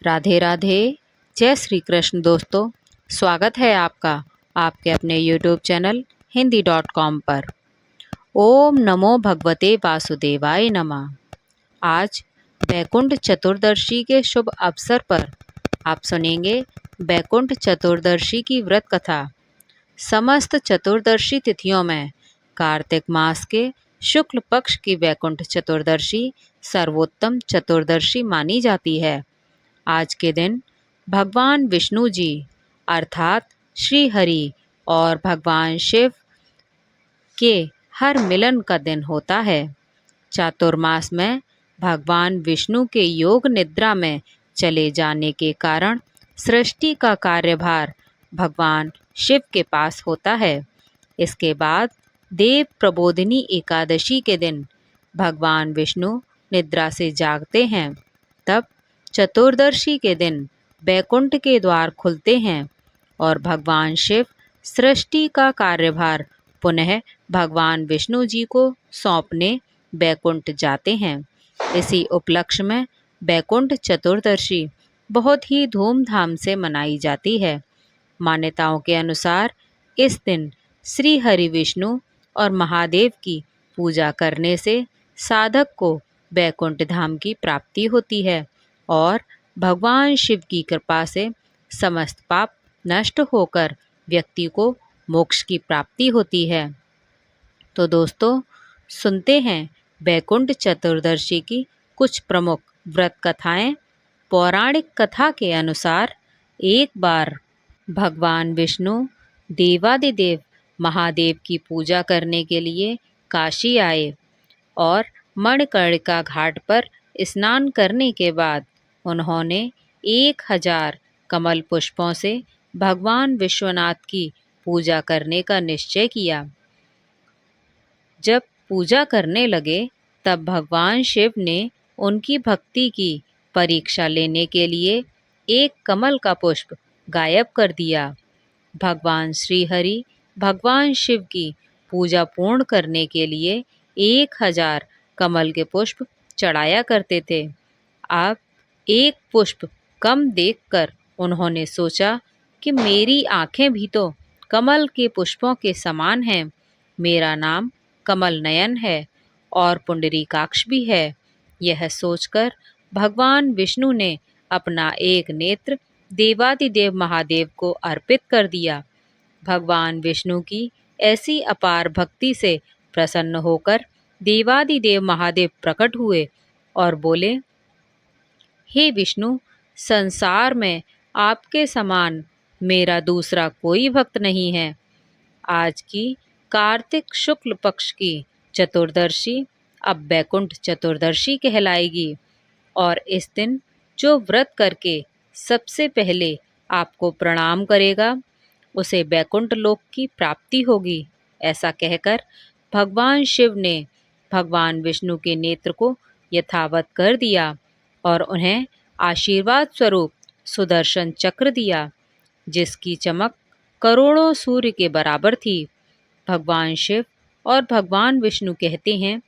राधे राधे। जय श्री कृष्ण दोस्तों, स्वागत है आपका आपके अपने यूट्यूब चैनल हिंदी.com पर। ओम नमो भगवते वासुदेवाय नमः। आज बैकुंठ चतुर्दशी के शुभ अवसर पर आप सुनेंगे बैकुंठ चतुर्दशी की व्रत कथा। समस्त चतुर्दशी तिथियों में कार्तिक मास के शुक्ल पक्ष की बैकुंठ चतुर्दशी सर्वोत्तम चतुर्दशी मानी जाती है। आज के दिन भगवान विष्णु जी अर्थात श्री हरि और भगवान शिव के हर मिलन का दिन होता है। चातुर्मास में भगवान विष्णु के योग निद्रा में चले जाने के कारण सृष्टि का कार्यभार भगवान शिव के पास होता है। इसके बाद देव प्रबोधिनी एकादशी के दिन भगवान विष्णु निद्रा से जागते हैं। तब चतुर्दशी के दिन बैकुंठ के द्वार खुलते हैं और भगवान शिव सृष्टि का कार्यभार पुनः भगवान विष्णु जी को सौंपने बैकुंठ जाते हैं। इसी उपलक्ष्य में बैकुंठ चतुर्दशी बहुत ही धूमधाम से मनाई जाती है। मान्यताओं के अनुसार इस दिन श्री हरि विष्णु और महादेव की पूजा करने से साधक को बैकुंठ धाम की प्राप्ति होती है और भगवान शिव की कृपा से समस्त पाप नष्ट होकर व्यक्ति को मोक्ष की प्राप्ति होती है। तो दोस्तों, सुनते हैं बैकुंठ चतुर्दशी की कुछ प्रमुख व्रत कथाएं। पौराणिक कथा के अनुसार एक बार भगवान विष्णु देवादिदेव महादेव की पूजा करने के लिए काशी आए और मणिकर्णिका घाट पर स्नान करने के बाद उन्होंने 1000 कमल पुष्पों से भगवान विश्वनाथ की पूजा करने का निश्चय किया। जब पूजा करने लगे तब भगवान शिव ने उनकी भक्ति की परीक्षा लेने के लिए एक कमल का पुष्प गायब कर दिया। भगवान श्री हरि भगवान शिव की पूजा पूर्ण करने के लिए 1000 कमल के पुष्प चढ़ाया करते थे। अब एक पुष्प कम देखकर उन्होंने सोचा कि मेरी आंखें भी तो कमल के पुष्पों के समान हैं। मेरा नाम कमल नयन है और पुंडरीकाक्ष भी है। यह सोचकर भगवान विष्णु ने अपना एक नेत्र देवादिदेव महादेव को अर्पित कर दिया। भगवान विष्णु की ऐसी अपार भक्ति से प्रसन्न होकर देवादिदेव महादेव प्रकट हुए और बोले, हे विष्णु, संसार में आपके समान मेरा दूसरा कोई भक्त नहीं है। आज की कार्तिक शुक्ल पक्ष की चतुर्दशी अब बैकुंठ चतुर्दशी कहलाएगी और इस दिन जो व्रत करके सबसे पहले आपको प्रणाम करेगा उसे बैकुंठ लोक की प्राप्ति होगी। ऐसा कहकर भगवान शिव ने भगवान विष्णु के नेत्र को यथावत कर दिया और उन्हें आशीर्वाद स्वरूप सुदर्शन चक्र दिया, जिसकी चमक करोड़ों सूर्य के बराबर थी। भगवान शिव और भगवान विष्णु कहते हैं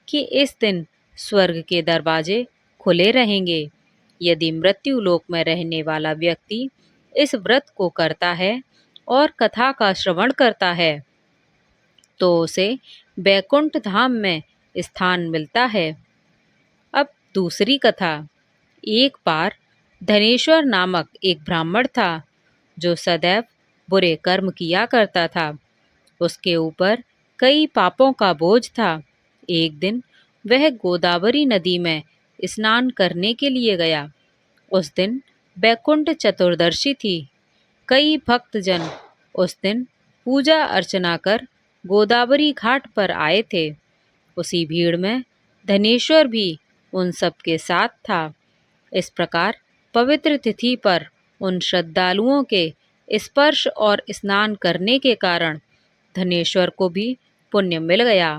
कि इस दिन स्वर्ग के दरवाजे खुले रहेंगे। यदि मृत्यु लोक में रहने वाला व्यक्ति इस व्रत को करता है और कथा का श्रवण करता है तो उसे बैकुंठ धाम में स्थान मिलता है। अब दूसरी कथा। एक बार धनेश्वर नामक एक ब्राह्मण था जो सदैव बुरे कर्म किया करता था। उसके ऊपर कई पापों का बोझ था। एक दिन वह गोदावरी नदी में स्नान करने के लिए गया। उस दिन बैकुंठ चतुर्दशी थी। कई भक्तजन उस दिन पूजा अर्चना कर गोदावरी घाट पर आए थे। उसी भीड़ में धनेश्वर भी उन सब के साथ था। इस प्रकार पवित्र तिथि पर उन श्रद्धालुओं के स्पर्श और स्नान करने के कारण धनेश्वर को भी पुण्य मिल गया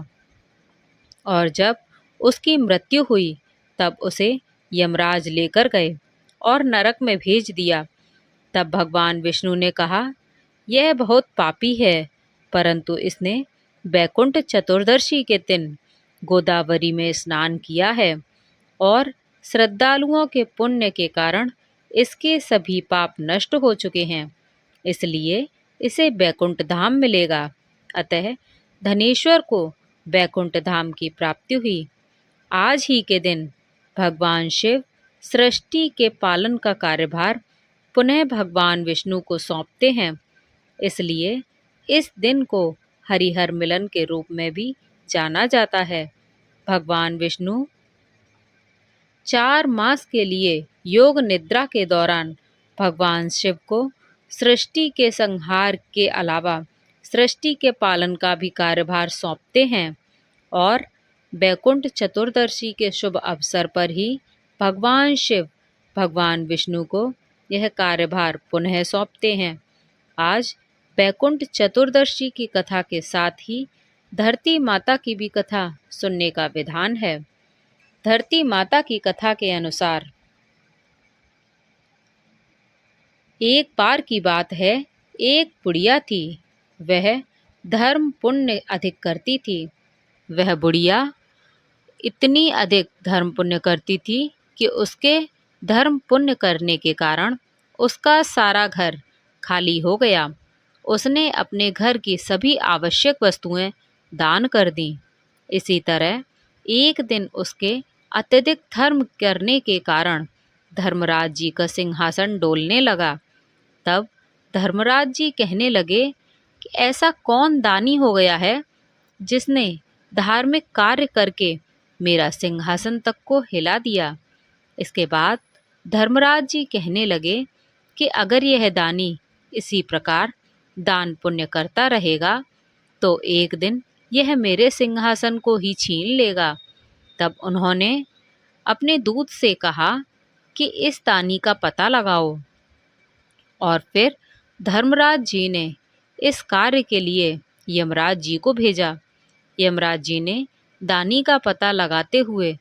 और जब उसकी मृत्यु हुई तब उसे यमराज लेकर गए और नरक में भेज दिया। तब भगवान विष्णु ने कहा, यह बहुत पापी है, परंतु इसने बैकुंठ चतुर्दशी के दिन गोदावरी में स्नान किया है और श्रद्धालुओं के पुण्य के कारण इसके सभी पाप नष्ट हो चुके हैं, इसलिए इसे बैकुंठ धाम मिलेगा। अतः धनेश्वर को बैकुंठ धाम की प्राप्ति हुई। आज ही के दिन भगवान शिव सृष्टि के पालन का कार्यभार पुनः भगवान विष्णु को सौंपते हैं, इसलिए इस दिन को हरिहर मिलन के रूप में भी जाना जाता है। भगवान विष्णु 4 मास के लिए योग निद्रा के दौरान भगवान शिव को सृष्टि के संहार के अलावा सृष्टि के पालन का भी कार्यभार सौंपते हैं और बैकुंठ चतुर्दशी के शुभ अवसर पर ही भगवान शिव भगवान विष्णु को यह कार्यभार पुनः सौंपते हैं। आज बैकुंठ चतुर्दशी की कथा के साथ ही धरती माता की भी कथा सुनने का विधान है। धरती माता की कथा के अनुसार एक बार की बात है, एक बुढ़िया थी। वह धर्म पुण्य अधिक करती थी। वह बुढ़िया इतनी अधिक धर्म पुण्य करती थी कि उसके धर्म पुण्य करने के कारण उसका सारा घर खाली हो गया। उसने अपने घर की सभी आवश्यक वस्तुएं दान कर दीं। इसी तरह एक दिन उसके अत्यधिक धर्म करने के कारण धर्मराज जी का सिंहासन डोलने लगा। तब धर्मराज जी कहने लगे कि ऐसा कौन दानी हो गया है जिसने धार्मिक कार्य करके मेरा सिंहासन तक को हिला दिया। इसके बाद धर्मराज जी कहने लगे कि अगर यह दानी इसी प्रकार दान पुण्य करता रहेगा तो एक दिन यह मेरे सिंहासन को ही छीन लेगा। तब उन्होंने अपने दूत से कहा कि इस दानी का पता लगाओ और फिर धर्मराज जी ने इस कार्य के लिए यमराज जी को भेजा। यमराज जी ने दानी का पता लगाते हुए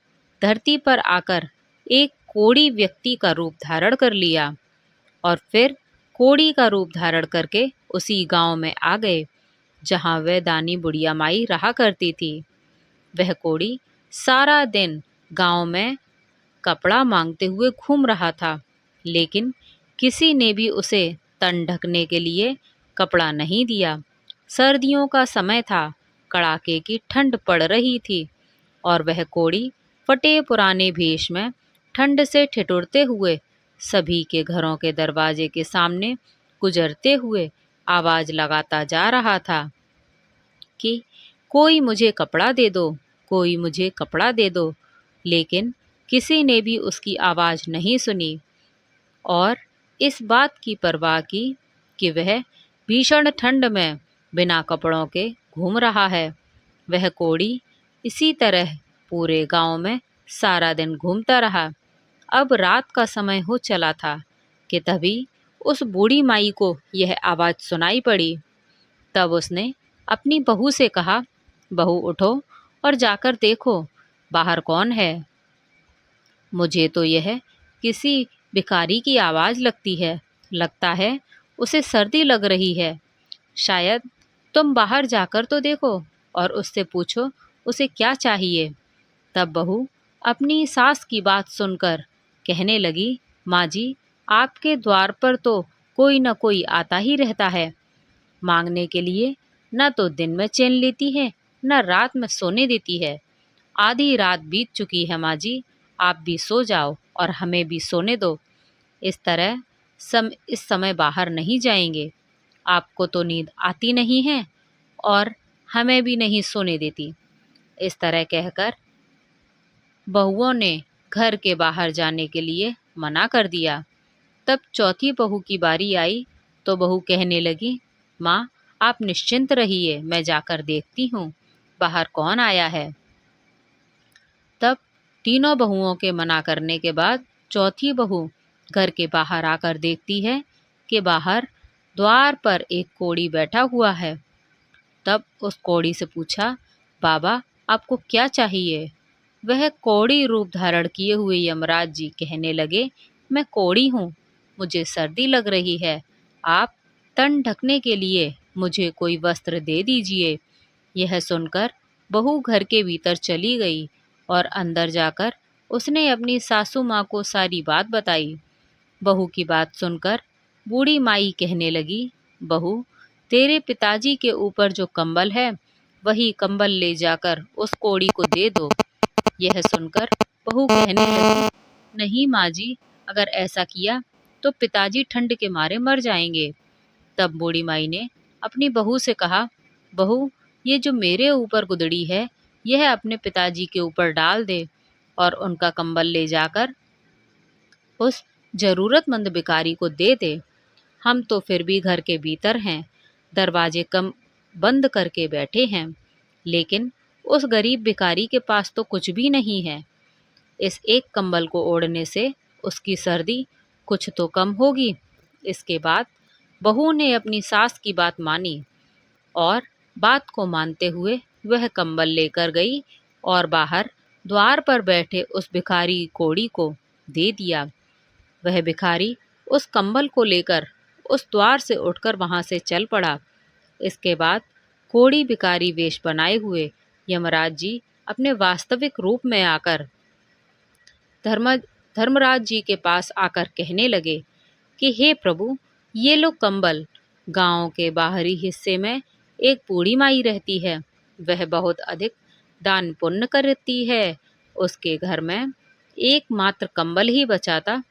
धरती पर आकर एक कोढ़ी व्यक्ति का रूप धारण कर लिया और फिर कोढ़ी का रूप धारण करके उसी गांव में आ गए जहां वह दानी बुढ़िया माई रहा करती थी। वह कोढ़ी सारा दिन गांव में कपड़ा मांगते हुए घूम रहा था, लेकिन किसी ने भी उसे तन ढकने के लिए कपड़ा नहीं दिया। सर्दियों का समय था, कड़ाके की ठंड पड़ रही थी और वह कोढ़ी फटे पुराने भेष में ठंड से ठिठुरते हुए सभी के घरों के दरवाजे के सामने गुजरते हुए आवाज लगाता जा रहा था कि कोई मुझे कपड़ा दे दो, कोई मुझे कपड़ा दे दो। लेकिन किसी ने भी उसकी आवाज नहीं सुनी और इस बात की परवाह की कि वह भीषण ठंड में बिना कपड़ों के घूम रहा है। वह कोढ़ी इसी तरह पूरे गांव में सारा दिन घूमता रहा। अब रात का समय हो चला था कि तभी उस बूढ़ी माई को यह आवाज़ सुनाई पड़ी। तब उसने अपनी बहू से कहा, बहू उठो और जाकर देखो बाहर कौन है। मुझे तो यह किसी भिखारी की आवाज़ लगती है, लगता है उसे सर्दी लग रही है। शायद तुम बाहर जाकर तो देखो और उससे पूछो उसे क्या चाहिए। तब बहू अपनी सास की बात सुनकर कहने लगी, माँ जी, आपके द्वार पर तो कोई न कोई आता ही रहता है मांगने के लिए। न तो दिन में चैन लेती है, न रात में सोने देती है। आधी रात बीत चुकी है माँ जी, आप भी सो जाओ और हमें भी सोने दो। इस तरह इस समय बाहर नहीं जाएंगे। आपको तो नींद आती नहीं है और हमें भी नहीं सोने देती। इस तरह कहकर बहुओं ने घर के बाहर जाने के लिए मना कर दिया। तब चौथी बहू की बारी आई तो बहू कहने लगी, माँ आप निश्चिंत रहिए, मैं जाकर देखती हूँ बाहर कौन आया है। तब तीनों बहुओं के मना करने के बाद चौथी बहू घर के बाहर आकर देखती है कि बाहर द्वार पर एक कोढ़ी बैठा हुआ है। तब उस कोढ़ी से पूछा, बाबा आपको क्या चाहिए। वह कोढ़ी रूप धारण किए हुए यमराज जी कहने लगे, मैं कोढ़ी हूँ, मुझे सर्दी लग रही है, आप तन ढकने के लिए मुझे कोई वस्त्र दे दीजिए। यह सुनकर बहू घर के भीतर चली गई और अंदर जाकर उसने अपनी सासू माँ को सारी बात बताई। बहू की बात सुनकर बूढ़ी माई कहने लगी, बहू, तेरे पिताजी के ऊपर जो कंबल है वही कंबल ले जाकर उस कोड़ी को दे दो। यह सुनकर बहू कहने लगी, नहीं माँ जी, अगर ऐसा किया तो पिताजी ठंड के मारे मर जाएंगे। तब बूढ़ी माई ने अपनी बहू से कहा, बहू, ये जो मेरे ऊपर गुदड़ी है यह अपने पिताजी के ऊपर डाल दे और उनका कंबल ले जाकर उस जरूरतमंद भिखारी को दे दे। हम तो फिर भी घर के भीतर हैं, दरवाजे कम बंद करके बैठे हैं, लेकिन उस गरीब भिखारी के पास तो कुछ भी नहीं है। इस एक कंबल को ओढ़ने से उसकी सर्दी कुछ तो कम होगी। इसके बाद बहू ने अपनी सास की बात मानी और बात को मानते हुए वह कंबल लेकर गई और बाहर द्वार पर बैठे उस भिखारी कोड़ी को दे दिया। वह भिखारी उस कंबल को लेकर उस द्वार से उठकर वहां से चल पड़ा। इसके बाद कोड़ी भिखारी वेश बनाए हुए यमराज जी अपने वास्तविक रूप में आकर धर्म धर्मराज जी के पास आकर कहने लगे कि हे प्रभु, ये लो कंबल। गांव के बाहरी हिस्से में एक बूढ़ी माई रहती है, वह बहुत अधिक दान पुण्य करती है। उसके घर में एकमात्र कंबल ही बचा था,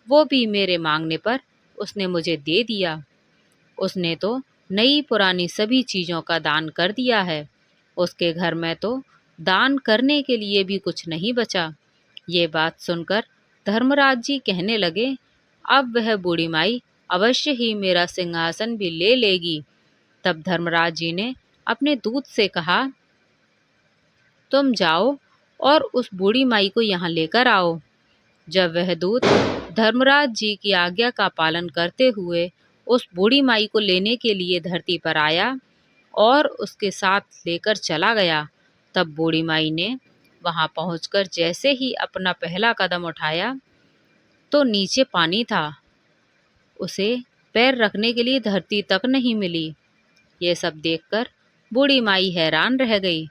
वो भी मेरे मांगने पर उसने मुझे दे दिया। उसने तो नई पुरानी सभी चीज़ों का दान कर दिया है। उसके घर में तो दान करने के लिए भी कुछ नहीं बचा। ये बात सुनकर धर्मराज जी कहने लगे, अब वह बूढ़ी माई अवश्य ही मेरा सिंहासन भी ले लेगी। तब धर्मराज जी ने अपने दूत से कहा, तुम जाओ और उस बूढ़ी माई को यहाँ लेकर आओ। जब वह दूत धर्मराज जी की आज्ञा का पालन करते हुए उस बूढ़ी माई को लेने के लिए धरती पर आया और उसके साथ लेकर चला गया, तब बूढ़ी माई ने वहां पहुंचकर जैसे ही अपना पहला कदम उठाया तो नीचे पानी था। उसे पैर रखने के लिए धरती तक नहीं मिली। ये सब देखकर बूढ़ी माई हैरान रह गई।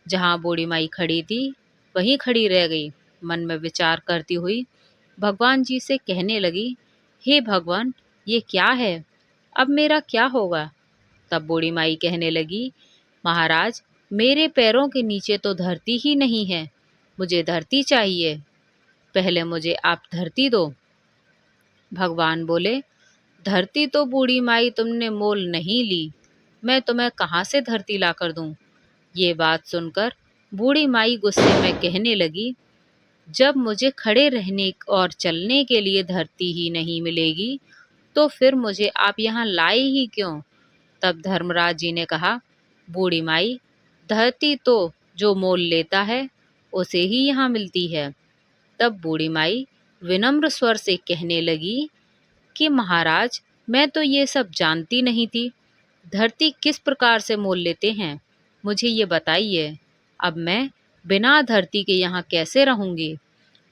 जहाँ बूढ़ी माई खड़ी थी वहीं खड़ी रह गई। मन में विचार करती हुई भगवान जी से कहने लगी, हे भगवान, ये क्या है? अब मेरा क्या होगा? तब बूढ़ी माई कहने लगी, महाराज, मेरे पैरों के नीचे तो धरती ही नहीं है, मुझे धरती चाहिए, पहले मुझे आप धरती दो। भगवान बोले, धरती तो बूढ़ी माई तुमने मोल नहीं ली, मैं तुम्हें कहाँ से धरती ला कर दूं? ये बात सुनकर बूढ़ी माई गुस्से में कहने लगी, जब मुझे खड़े रहने और चलने के लिए धरती ही नहीं मिलेगी तो फिर मुझे आप यहाँ लाए ही क्यों? तब धर्मराज जी ने कहा, बूढ़ी माई, धरती तो जो मोल लेता है उसे ही यहाँ मिलती है। तब बूढ़ी माई विनम्र स्वर से कहने लगी कि महाराज, मैं तो ये सब जानती नहीं थी। धरती किस प्रकार से मोल लेते हैं, मुझे ये बताइए। अब मैं बिना धरती के यहाँ कैसे रहूँगी?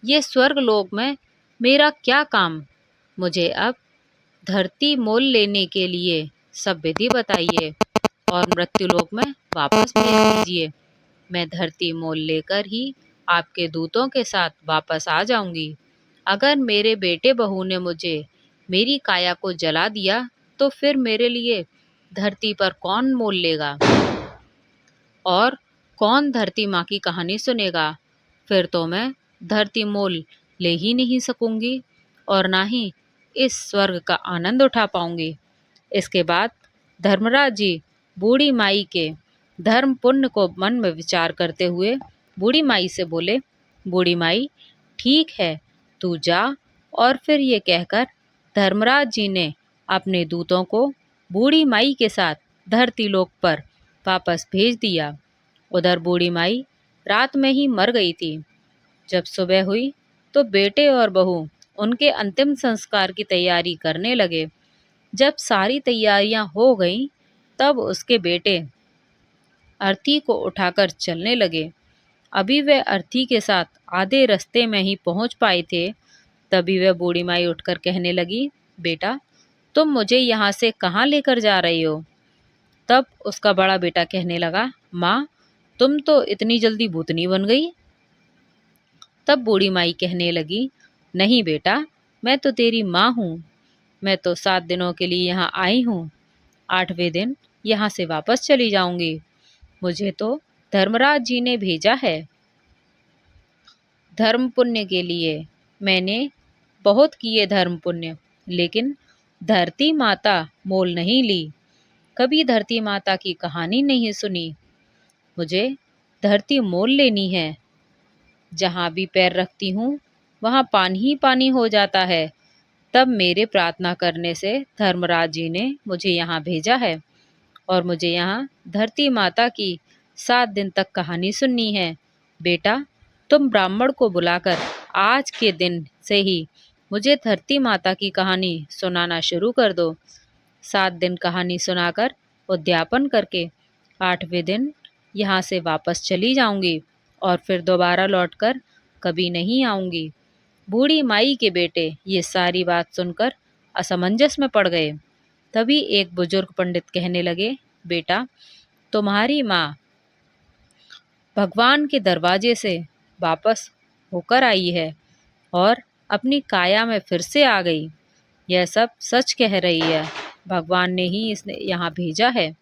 ये स्वर्ग लोक में मेरा क्या काम? मुझे अब धरती मोल लेने के लिए सब विधि बताइए और मृत्युलोक में वापस भेज दीजिए। मैं धरती मोल लेकर ही आपके दूतों के साथ वापस आ जाऊंगी। अगर मेरे बेटे बहू ने मुझे मेरी काया को जला दिया तो फिर मेरे लिए धरती पर कौन मोल लेगा और कौन धरती माँ की कहानी सुनेगा? फिर तो मैं धरती मोल ले ही नहीं सकूंगी और ना ही इस स्वर्ग का आनंद उठा पाऊंगी। इसके बाद धर्मराज जी बूढ़ी माई के धर्म पुण्य को मन में विचार करते हुए बूढ़ी माई से बोले, बूढ़ी माई, ठीक है, तू जा। और फिर ये कहकर धर्मराज जी ने अपने दूतों को बूढ़ी माई के साथ धरती लोक पर वापस भेज दिया। उधर बूढ़ी माई रात में ही मर गई थी। जब सुबह हुई तो बेटे और बहू उनके अंतिम संस्कार की तैयारी करने लगे। जब सारी तैयारियां हो गईं, तब उसके बेटे अर्थी को उठाकर चलने लगे। अभी वह अर्थी के साथ आधे रास्ते में ही पहुंच पाए थे, तभी वह बूढ़ी माई उठकर कहने लगी, बेटा, तुम मुझे यहाँ से कहाँ लेकर जा रही हो? तब उसका बड़ा बेटा कहने लगा, माँ, तुम तो इतनी जल्दी भूतनी बन गई। तब बूढ़ी माई कहने लगी, नहीं बेटा, मैं तो तेरी माँ हूँ। मैं तो 7 दिनों के लिए यहाँ आई हूँ। 8वें दिन यहाँ से वापस चली जाऊंगी। मुझे तो धर्मराज जी ने भेजा है धर्म पुण्य के लिए। मैंने बहुत किए धर्म पुण्य, लेकिन धरती माता मोल नहीं ली। कभी धरती माता की कहानी नहीं सुनी। मुझे धरती मोल लेनी है। जहाँ भी पैर रखती हूँ वहाँ पानी ही पानी हो जाता है। तब मेरे प्रार्थना करने से धर्मराज जी ने मुझे यहाँ भेजा है और मुझे यहाँ धरती माता की 7 दिन तक कहानी सुननी है। बेटा, तुम ब्राह्मण को बुलाकर आज के दिन से ही मुझे धरती माता की कहानी सुनाना शुरू कर दो। 7 दिन कहानी सुनाकर उद्यापन करके 8वें दिन यहाँ से वापस चली जाऊंगी और फिर दोबारा लौटकर कभी नहीं आऊंगी। बूढ़ी माई के बेटे ये सारी बात सुनकर असमंजस में पड़ गए। तभी एक बुजुर्ग पंडित कहने लगे, बेटा, तुम्हारी माँ भगवान के दरवाजे से वापस होकर आई है और अपनी काया में फिर से आ गई। यह सब सच कह रही है। भगवान ने ही इसने यहाँ भेजा है।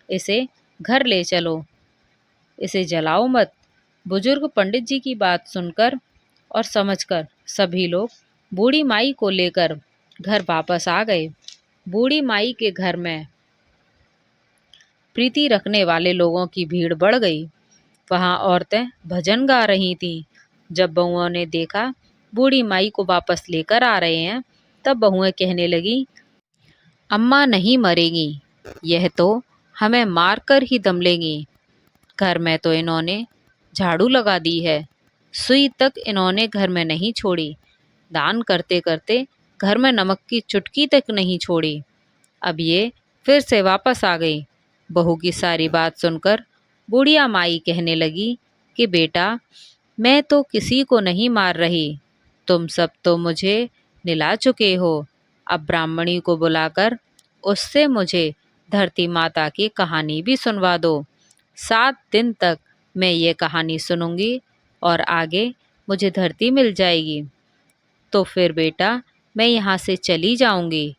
इसे घर ले चलो, इसे जलाओ मत। बुजुर्ग पंडित जी की बात सुनकर और समझकर सभी लोग बूढ़ी माई को लेकर घर वापस आ गए। बूढ़ी माई के घर में प्रीति रखने वाले लोगों की भीड़ बढ़ गई। वहां औरतें भजन गा रही थीं। जब बहुओं ने देखा बूढ़ी माई को वापस लेकर आ रहे हैं, तब बहुएं कहने लगी, अम्मा नहीं मरेगी, यह तो हमें मारकर ही दम लेंगी। घर में तो इन्होंने झाड़ू लगा दी है, सुई तक इन्होंने घर में नहीं छोड़ी। दान करते करते घर में नमक की चुटकी तक नहीं छोड़ी। अब ये फिर से वापस आ गई। बहू की सारी बात सुनकर बुढ़िया माई कहने लगी कि बेटा, मैं तो किसी को नहीं मार रही। तुम सब तो मुझे निला चुके हो। अब ब्राह्मणी को बुलाकर उससे मुझे धरती माता की कहानी भी सुनवा दो। 7 दिन तक मैं ये कहानी सुनूंगी और आगे मुझे धरती मिल जाएगी। तो फिर बेटा, मैं यहाँ से चली जाऊंगी।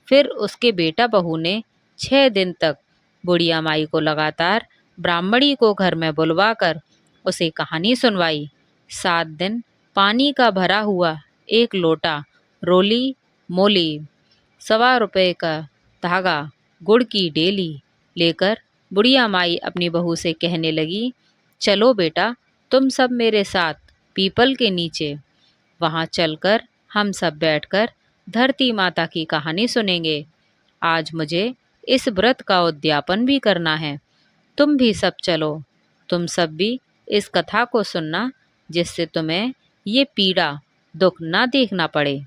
फिर उसके बेटा बहू ने 6 दिन तक बुढ़िया माई को लगातार ब्राह्मणी को घर में बुलवाकर उसे कहानी सुनवाई। 7 दिन पानी का भरा हुआ एक लोटा रोली मोली, 1.25 का धागा, गुड़ की डेली लेकर बुढ़िया माई अपनी बहू से कहने लगी, चलो बेटा, तुम सब मेरे साथ पीपल के नीचे। वहाँ चलकर हम सब बैठकर धरती माता की कहानी सुनेंगे। आज मुझे इस व्रत का उद्यापन भी करना है। तुम भी सब चलो। तुम सब भी इस कथा को सुनना, जिससे तुम्हें ये पीड़ा दुख ना देखना पड़े।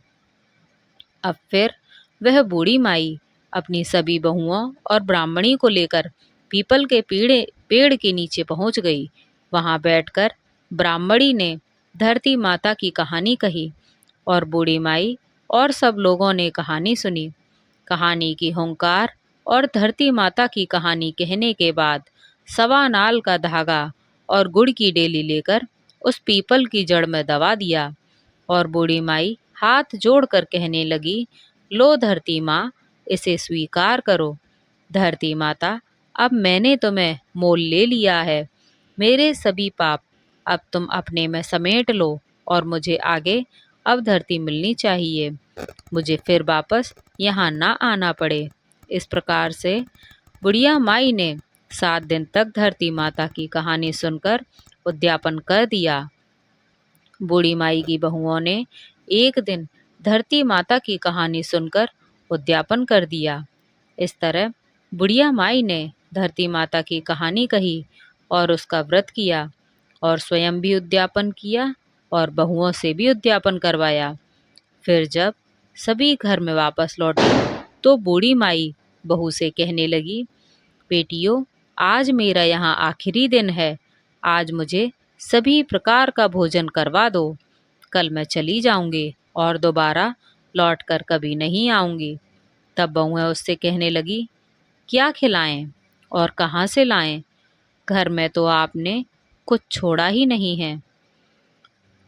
अब फिर वह बूढ़ी माई अपनी सभी बहुओं और ब्राह्मणी को लेकर पीपल के पेड़ के नीचे पहुंच गई। वहां बैठकर ब्राह्मणी ने धरती माता की कहानी कही और बूढ़ी माई और सब लोगों ने कहानी सुनी। कहानी की हुंकार और धरती माता की कहानी कहने के बाद 1.25 नाल का धागा और गुड़ की डेली लेकर उस पीपल की जड़ में दबा दिया और बूढ़ी माई हाथ जोड़कर कहने लगी, लो धरती माँ, इसे स्वीकार करो। धरती माता, अब मैंने तुम्हें मोल ले लिया है। मेरे सभी पाप अब तुम अपने में समेट लो और मुझे आगे अब धरती मिलनी चाहिए। मुझे फिर वापस यहाँ ना आना पड़े। इस प्रकार से बुढ़िया माई ने 7 दिन तक धरती माता की कहानी सुनकर उद्यापन कर दिया। बूढ़ी माई की बहुओं ने एक दिन धरती माता की कहानी सुनकर उद्यापन कर दिया। इस तरह बुढ़िया माई ने धरती माता की कहानी कही और उसका व्रत किया और स्वयं भी उद्यापन किया और बहुओं से भी उद्यापन करवाया। फिर जब सभी घर में वापस लौटे तो बूढ़ी माई बहू से कहने लगी, बेटियों, आज मेरा यहाँ आखिरी दिन है। आज मुझे सभी प्रकार का भोजन करवा दो। कल मैं चली जाऊंगी और दोबारा लौटकर कभी नहीं आऊंगी। तब बहुएं उससे कहने लगी, क्या खिलाएं और कहाँ से लाएं? घर में तो आपने कुछ छोड़ा ही नहीं है।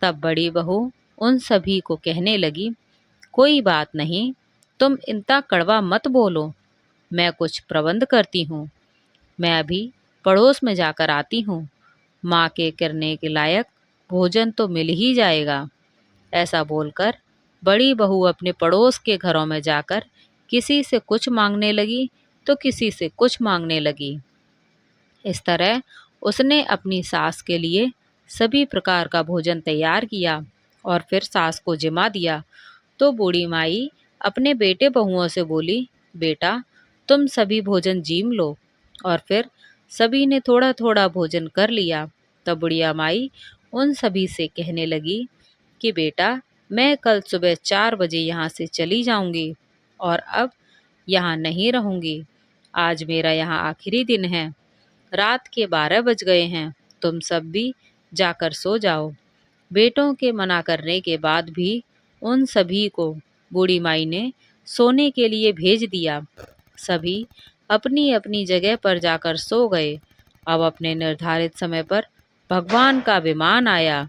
तब बड़ी बहू उन सभी को कहने लगी, कोई बात नहीं, तुम इतना कड़वा मत बोलो, मैं कुछ प्रबंध करती हूँ। मैं अभी पड़ोस में जाकर आती हूँ, माँ के करने के लायक भोजन तो मिल ही जाएगा। ऐसा बोलकर बड़ी बहू अपने पड़ोस के घरों में जाकर किसी से कुछ मांगने लगी तो किसी से कुछ मांगने लगी। इस तरह उसने अपनी सास के लिए सभी प्रकार का भोजन तैयार किया और फिर सास को जिमा दिया। तो बूढ़ी माई अपने बेटे बहुओं से बोली, बेटा तुम सभी भोजन जीम लो। और फिर सभी ने थोड़ा थोड़ा भोजन कर लिया। तब बुढ़िया माई उन सभी से कहने लगी कि बेटा मैं कल सुबह 4 बजे यहाँ से चली जाऊंगी और अब यहाँ नहीं रहूंगी। आज मेरा यहाँ आखिरी दिन है, रात के 12 बज गए हैं, तुम सब भी जाकर सो जाओ। बेटों के मना करने के बाद भी उन सभी को बूढ़ी माई ने सोने के लिए भेज दिया। सभी अपनी अपनी जगह पर जाकर सो गए। अब अपने निर्धारित समय पर भगवान का विमान आया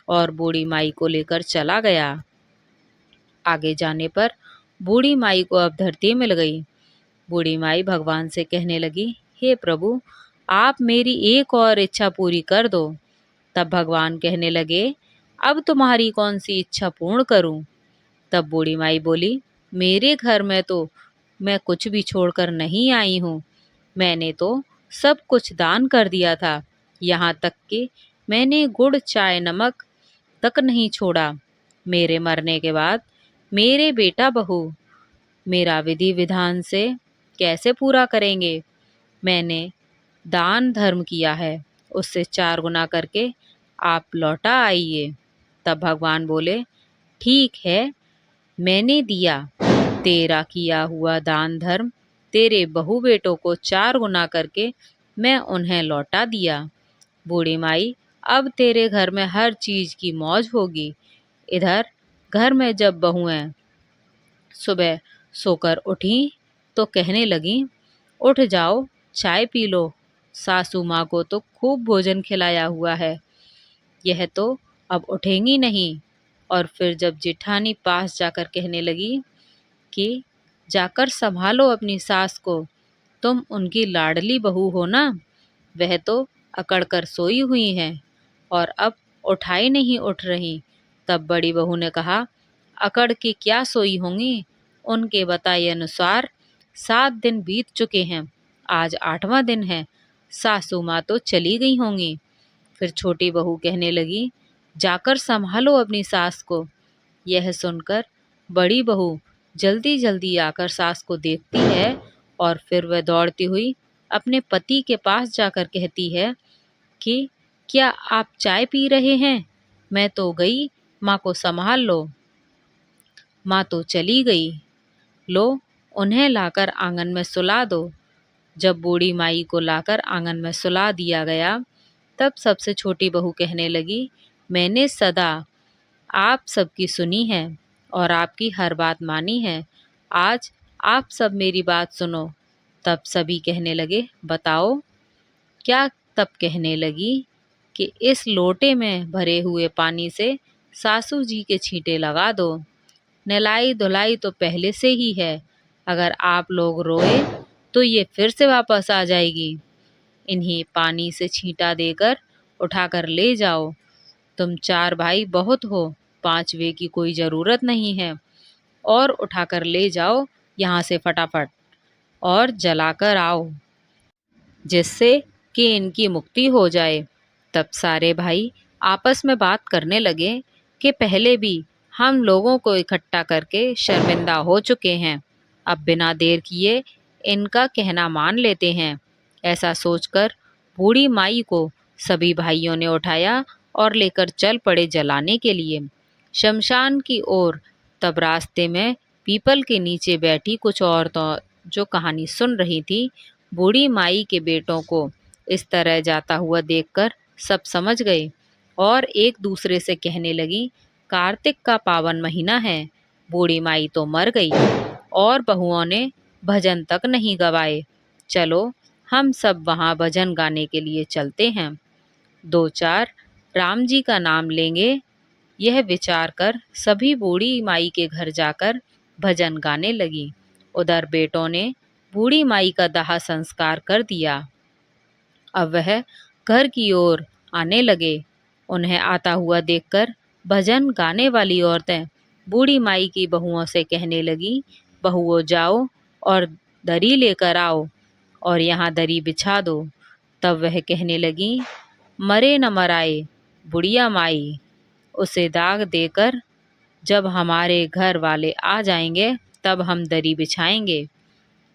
और बूढ़ी माई को लेकर चला गया। आगे जाने पर बूढ़ी माई को अब धरती मिल गई। बूढ़ी माई भगवान से कहने लगी, हे प्रभु, आप मेरी एक और इच्छा पूरी कर दो। तब भगवान कहने लगे, अब तुम्हारी कौन सी इच्छा पूर्ण करूं? तब बूढ़ी माई बोली, मेरे घर में तो मैं कुछ भी छोड़कर नहीं आई हूँ। मैंने तो सब कुछ दान कर दिया था, यहाँ तक कि मैंने गुड़ चाय नमक तक नहीं छोड़ा। मेरे मरने के बाद मेरे बेटा बहू मेरा विधि विधान से कैसे पूरा करेंगे? मैंने दान धर्म किया है, उससे 4 गुना करके आप लौटा आइए। तब भगवान बोले, ठीक है, मैंने दिया। तेरा किया हुआ दान धर्म तेरे बहू बेटों को 4 गुना करके मैं उन्हें लौटा दिया। बूढ़ी माई, अब तेरे घर में हर चीज की मौज होगी। इधर घर में जब बहुएं सुबह सोकर उठी तो कहने लगी, उठ जाओ, चाय पी लो। सासू माँ को तो खूब भोजन खिलाया हुआ है, यह तो अब उठेंगी नहीं। और फिर जब जेठानी पास जाकर कहने लगी कि जाकर संभालो अपनी सास को, तुम उनकी लाडली बहू हो ना, वह तो अकड़ कर सोई हुई हैं और अब उठाई नहीं उठ रही। तब बड़ी बहू ने कहा, अकड़ के क्या सोई होंगी, उनके बताए अनुसार 7 दिन बीत चुके हैं, आज 8वां दिन है, सासू माँ तो चली गई होंगी। फिर छोटी बहू कहने लगी, जाकर संभालो अपनी सास को। यह सुनकर बड़ी बहू जल्दी जल्दी आकर सास को देखती है और फिर वह दौड़ती हुई अपने पति के पास जाकर कहती है कि क्या आप चाय पी रहे हैं? मैं तो गई, माँ को संभाल लो। माँ तो चली गई, लो उन्हें लाकर आंगन में सुला दो। जब बूढ़ी माई को लाकर आंगन में सुला दिया गया, तब सबसे छोटी बहू कहने लगी, मैंने सदा आप सबकी सुनी है और आपकी हर बात मानी है, आज आप सब मेरी बात सुनो। तब सभी कहने लगे, बताओ क्या? तब कहने लगी कि इस लोटे में भरे हुए पानी से सासू जी के छींटे लगा दो। नहलाई धुलाई तो पहले से ही है, अगर आप लोग रोए तो ये फिर से वापस आ जाएगी। इन्हीं पानी से छींटा देकर उठाकर ले जाओ। तुम 4 भाई बहुत हो, 5वें की कोई ज़रूरत नहीं है। और उठाकर ले जाओ यहाँ से फटाफट और जलाकर आओ, जिससे कि इनकी मुक्ति हो जाए। तब सारे भाई आपस में बात करने लगे कि पहले भी हम लोगों को इकट्ठा करके शर्मिंदा हो चुके हैं, अब बिना देर किए इनका कहना मान लेते हैं। ऐसा सोचकर बूढ़ी माई को सभी भाइयों ने उठाया और लेकर चल पड़े जलाने के लिए शमशान की ओर। तब रास्ते में पीपल के नीचे बैठी कुछ औरतों जो कहानी सुन रही थी, बूढ़ी माई के बेटों को इस तरह जाता हुआ देखकर सब समझ गए और एक दूसरे से कहने लगी, कार्तिक का पावन महीना है, बूढ़ी माई तो मर गई और बहुओं ने भजन तक नहीं गवाए। चलो हम सब वहाँ भजन गाने के लिए चलते हैं, 2-4 राम जी का नाम लेंगे यह विचार कर सभी बूढ़ी माई के घर जाकर भजन गाने लगी। उधर बेटों ने बूढ़ी माई का दाह संस्कार कर दिया। अब वह घर की ओर आने लगे। उन्हें आता हुआ देखकर भजन गाने वाली औरतें बूढ़ी माई की बहुओं से कहने लगी, बहुओं जाओ और दरी लेकर आओ और यहाँ दरी बिछा दो। तब वह कहने लगी, मरे न मराए बुढ़िया माई, उसे दाग देकर जब हमारे घर वाले आ जाएंगे तब हम दरी बिछाएंगे।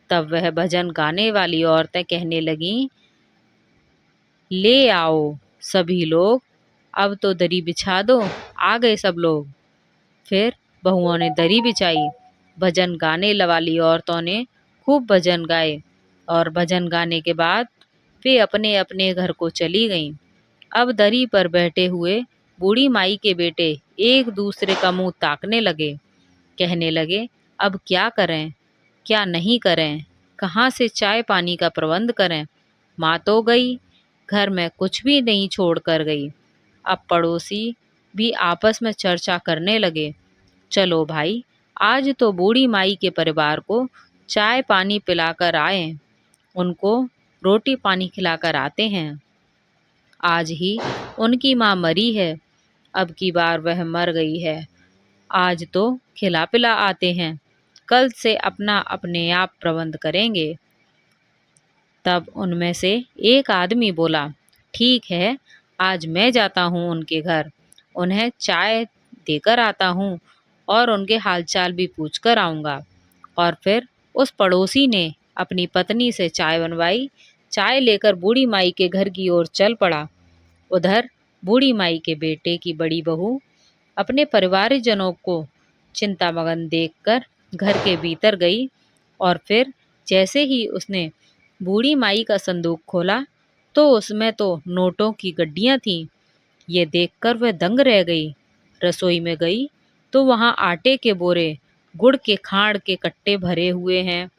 तब वह भजन गाने वाली औरतें कहने लगीं, ले आओ सभी लोग, अब तो दरी बिछा दो। आ गए सब लोग। फिर बहुओं ने दरी बिछाई। भजन गाने वाली औरतों ने खूब भजन गाए और भजन गाने के बाद वे अपने अपने घर को चली गईं। अब दरी पर बैठे हुए बूढ़ी माई के बेटे एक दूसरे का मुंह ताकने लगे। कहने लगे, अब क्या करें, क्या नहीं करें, कहाँ से चाय पानी का प्रबंध करें। माँ तो गई, घर में कुछ भी नहीं छोड़ कर गई। अब पड़ोसी भी आपस में चर्चा करने लगे, चलो भाई, आज तो बूढ़ी माई के परिवार को चाय पानी पिलाकर आए, उनको रोटी पानी खिलाकर आते हैं। आज ही उनकी माँ मरी है, अब की बार वह मर गई है, आज तो खिला पिला आते हैं, कल से अपना अपने आप प्रबंध करेंगे। तब उनमें से एक आदमी बोला, ठीक है, आज मैं जाता हूँ उनके घर, उन्हें चाय देकर आता हूँ और उनके हालचाल भी पूछ कर आऊँगा। और फिर उस पड़ोसी ने अपनी पत्नी से चाय बनवाई। चाय लेकर बूढ़ी माई के घर की ओर चल पड़ा। उधर बूढ़ी माई के बेटे की बड़ी बहू अपने परिवारजनों को चिंतामग्न देखकर घर के भीतर गई और फिर जैसे ही उसने बूढ़ी माई का संदूक खोला तो उसमें तो नोटों की गड्डियां थीं। ये देखकर वह दंग रह गई। रसोई में गई तो वहां आटे के बोरे, गुड़ के खाड़ के कट्टे भरे हुए हैं।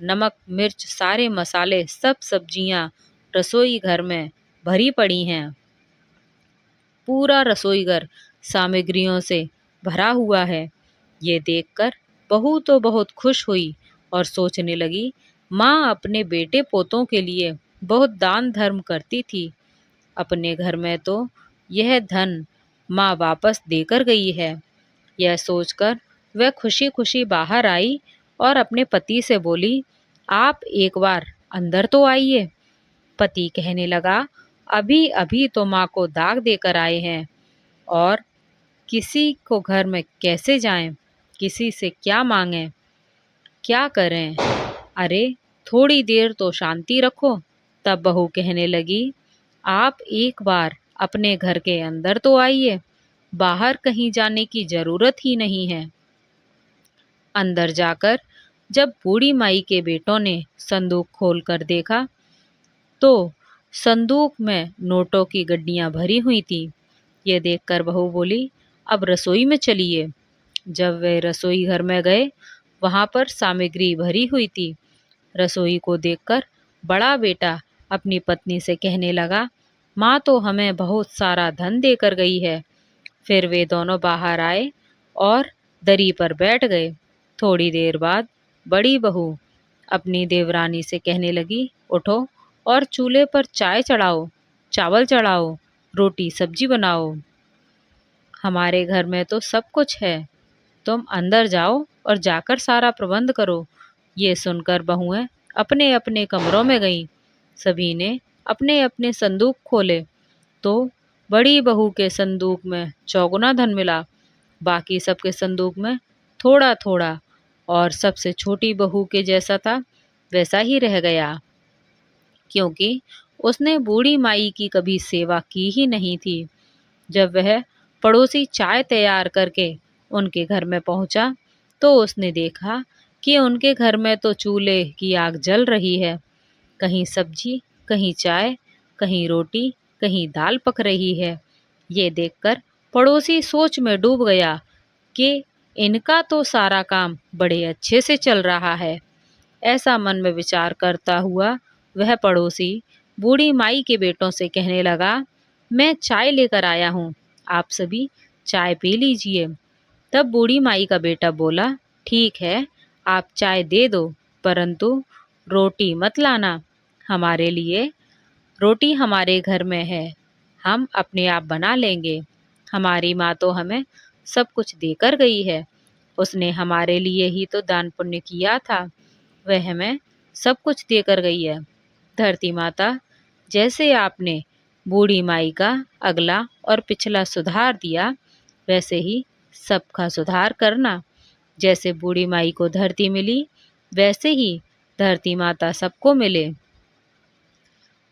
नमक मिर्च सारे मसाले सब सब्जियां रसोई घर में भरी पड़ी हैं। पूरा रसोईघर सामग्रियों से भरा हुआ है। ये देखकर बहू तो बहुत खुश हुई और सोचने लगी, माँ अपने बेटे पोतों के लिए बहुत दान धर्म करती थी, अपने घर में तो यह धन माँ वापस देकर गई है। यह सोचकर वह खुशी खुशी बाहर आई और अपने पति से बोली, आप एक बार अंदर तो आइए। पति कहने लगा, अभी अभी तो माँ को दाग देकर आए हैं और किसी को घर में कैसे जाएं, किसी से क्या मांगें, क्या करें, अरे थोड़ी देर तो शांति रखो। तब बहू कहने लगी, आप एक बार अपने घर के अंदर तो आइए, बाहर कहीं जाने की जरूरत ही नहीं है। अंदर जाकर जब बूढ़ी माई के बेटों ने संदूक खोलकर देखा तो संदूक में नोटों की गड्डियां भरी हुई थी। ये देखकर बहू बोली, अब रसोई में चलिए। जब वे रसोई घर में गए, वहां पर सामग्री भरी हुई थी। रसोई को देखकर बड़ा बेटा अपनी पत्नी से कहने लगा, माँ तो हमें बहुत सारा धन देकर गई है। फिर वे दोनों बाहर आए और दरी पर बैठ गए। थोड़ी देर बाद बड़ी बहू अपनी देवरानी से कहने लगी, उठो और चूल्हे पर चाय चढ़ाओ, चावल चढ़ाओ, रोटी सब्जी बनाओ। हमारे घर में तो सब कुछ है, तुम अंदर जाओ और जाकर सारा प्रबंध करो। ये सुनकर बहुएं अपने अपने कमरों में गईं। सभी ने अपने अपने संदूक खोले तो बड़ी बहू के संदूक में चौगुना धन मिला, बाकी सबके संदूक में थोड़ा थोड़ा, और सबसे छोटी बहू के जैसा था वैसा ही रह गया, क्योंकि उसने बूढ़ी माई की कभी सेवा की ही नहीं थी। जब वह पड़ोसी चाय तैयार करके उनके घर में पहुंचा तो उसने देखा कि उनके घर में तो चूल्हे की आग जल रही है, कहीं सब्जी, कहीं चाय, कहीं रोटी, कहीं दाल पक रही है। ये देखकर पड़ोसी सोच में डूब गया कि इनका तो सारा काम बड़े अच्छे से चल रहा है। ऐसा मन में विचार करता हुआ वह पड़ोसी बूढ़ी माई के बेटों से कहने लगा, मैं चाय लेकर आया हूँ, आप सभी चाय पी लीजिए। तब बूढ़ी माई का बेटा बोला, ठीक है, आप चाय दे दो, परंतु रोटी मत लाना। हमारे लिए रोटी हमारे घर में है, हम अपने आप बना लेंगे। हमारी माँ तो हमें सब कुछ देकर गई है, उसने हमारे लिए ही तो दान पुण्य किया था, वह हमें सब कुछ देकर गई है। धरती माता, जैसे आपने बूढ़ी माई का अगला और पिछला सुधार दिया, वैसे ही सबका सुधार करना। जैसे बूढ़ी माई को धरती मिली, वैसे ही धरती माता सबको मिले।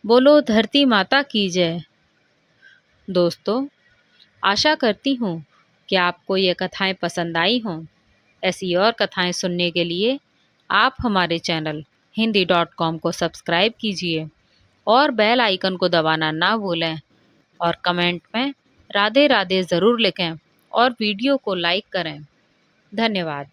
बोलो धरती माता की जय। दोस्तों, आशा करती हूँ कि आपको ये कथाएं पसंद आई हों। ऐसी और कथाएं सुनने के लिए आप हमारे चैनल hindi.com को सब्सक्राइब कीजिए और बेल आइकन को दबाना ना भूलें, और कमेंट में राधे राधे ज़रूर लिखें और वीडियो को लाइक करें। धन्यवाद।